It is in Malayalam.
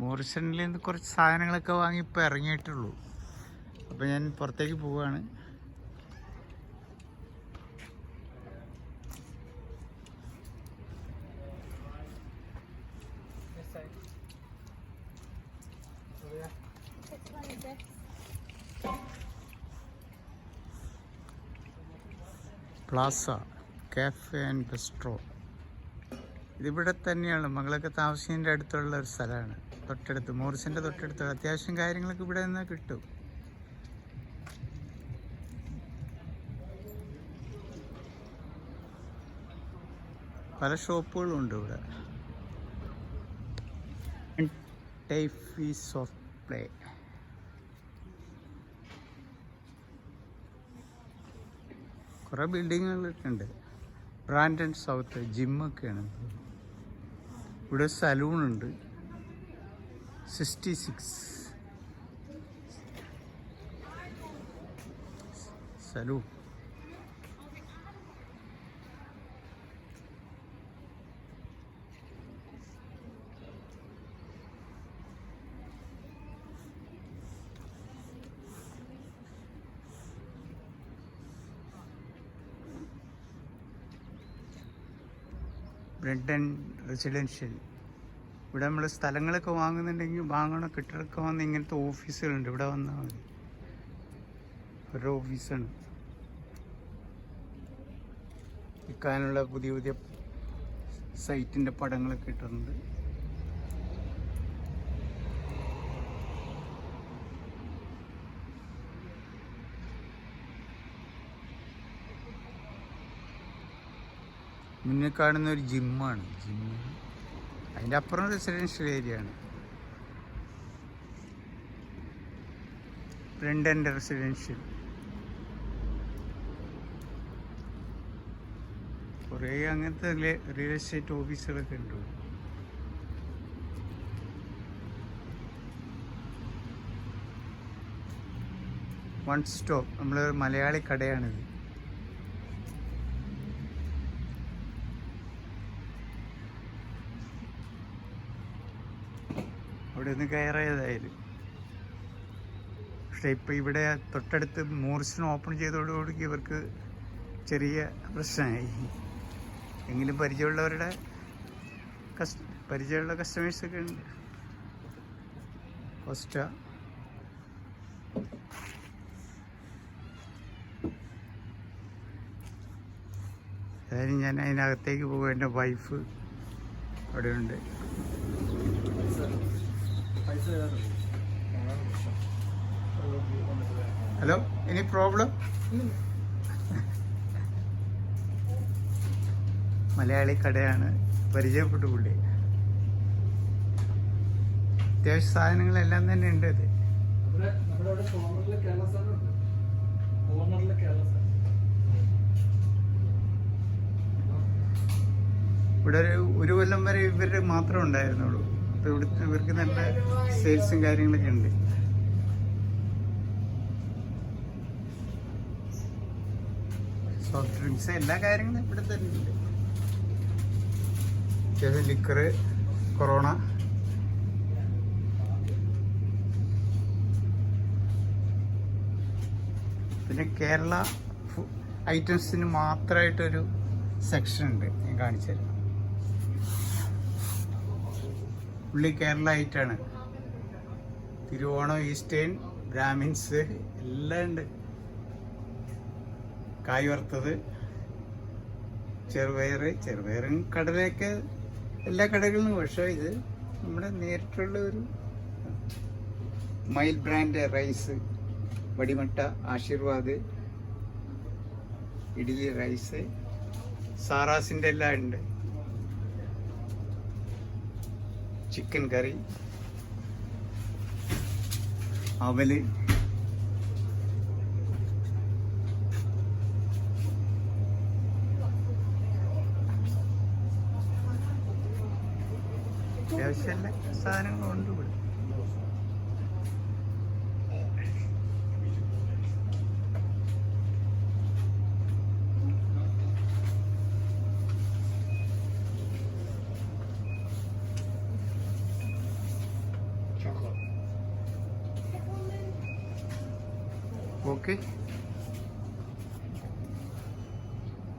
മോറിസണിൽ നിന്ന് കുറച്ച് സാധനങ്ങളൊക്കെ വാങ്ങി ഇപ്പോൾ ഇറങ്ങിയിട്ടുള്ളൂ. അപ്പോൾ ഞാൻ പുറത്തേക്ക് പോവുകയാണ്. Plaza കാഫെ and bistro. ഇതിവിടെ തന്നെയാണ്, മകളൊക്കെ താമസിക്കുന്നതിൻ്റെ അടുത്തുള്ള ഒരു സ്ഥലമാണ്. തൊട്ടടുത്ത് മോറിസൻ്റെ തൊട്ടടുത്ത് അത്യാവശ്യം കാര്യങ്ങളൊക്കെ ഇവിടെ നിന്ന് കിട്ടും. പല ഷോപ്പുകളും ഉണ്ട് ഇവിടെ. ടൈഫി സോഫ്റ്റ് പ്ലേ. കുറേ ബിൽഡിങ്ങുകളൊക്കെ ഉണ്ട്. ബ്രാൻഡൻ സൗത്ത് ജിമ്മൊക്കെയാണ്. ഇവിടെ സലൂണുണ്ട്. 66 സലൂൺ. ബ്രെഡൻ റെസിഡൻഷ്യൽ. ഇവിടെ നമ്മൾ സ്ഥലങ്ങളൊക്കെ വാങ്ങുന്നുണ്ടെങ്കിൽ വാങ്ങണം, കെട്ടിടമൊക്കെ വന്ന് ഇങ്ങനത്തെ ഓഫീസുകളുണ്ട്. ഇവിടെ വന്നാൽ മതി. ഒരു ഓഫീസാണ്. വിൽക്കാനുള്ള പുതിയ പുതിയ സൈറ്റിൻ്റെ പടങ്ങളൊക്കെ ഇട്ടിട്ടുണ്ട്. മുന്നിൽ കാണുന്ന ഒരു ജിമ്മാണ്. അതിൻ്റെ അപ്പുറം റെസിഡൻഷ്യൽ ഏരിയ ആണ്. ബ്രെൻഡൻ്റെ റെസിഡൻഷ്യൽ. കുറേ അങ്ങനത്തെ റിയൽ എസ്റ്റേറ്റ് ഓഫീസുകളൊക്കെ ഉണ്ട്. One stop. നമ്മളൊരു മലയാളി കടയാണിത്. അവിടെ നിന്ന് കയറിയതായാലും. പക്ഷേ ഇപ്പം ഇവിടെ തൊട്ടടുത്ത് മോറിസൺ ഓപ്പൺ ചെയ്തതോടുകൂടി ഇവർക്ക് ചെറിയ പ്രശ്നമായി. എങ്കിലും പരിചയമുള്ള കസ്റ്റമേഴ്സൊക്കെ ഉണ്ട്. കോസ്റ്റ. അതായത് ഞാൻ അതിനകത്തേക്ക് പോകും. എൻ്റെ വൈഫ് അവിടെ ഉണ്ട്. Hello, any problem? മലയാളി കടയാണ്. പരിചയപ്പെട്ടു പുള്ളി. അത്യാവശ്യ സാധനങ്ങളെല്ലാം തന്നെ ഉണ്ട്. അത് ഇവിടെ ഒരു കൊല്ലം വരെ ഇവര് മാത്രമേ ഉണ്ടായിരുന്നുള്ളൂ. അപ്പോൾ ഇവിടുത്തെ ഇവർക്ക് നല്ല സെയിൽസും കാര്യങ്ങളൊക്കെ ഉണ്ട്. സോഫ്റ്റ് ഡ്രിങ്ക്സ് എല്ലാ കാര്യങ്ങളും ഇവിടെ തന്നെ ഉണ്ട്. ലിക്കറ്, കൊറോണ. പിന്നെ കേരള ഐറ്റംസിന് മാത്രമായിട്ടൊരു സെക്ഷൻ ഉണ്ട്. ഞാൻ കാണിച്ചു തരാം. പുള്ളി കേരള ഐറ്റാണ്. തിരുവോണം, ഈസ്റ്റേൺ, ബ്രാഹ്മിൻസ് എല്ലാം ഉണ്ട്. കായ് വറുത്തത്, ചെറുപയറും കടലയൊക്കെ എല്ലാ കടകളിലും. പക്ഷേ ഇത് നമ്മുടെ നേരിട്ടുള്ള ഒരു മൈൽ ബ്രാൻഡ് റൈസ്, വടിമട്ട, ആശീർവാദ്, ഇഡ്ഡലി റൈസ്, സാറാസിൻ്റെ എല്ലാം ഉണ്ട്. ചിക്കൻ കറി, അവല്, അത്യാവശ്യം എല്ലാ സാധനങ്ങളും ഉണ്ട് ഇവിടെ. ഓക്കെ.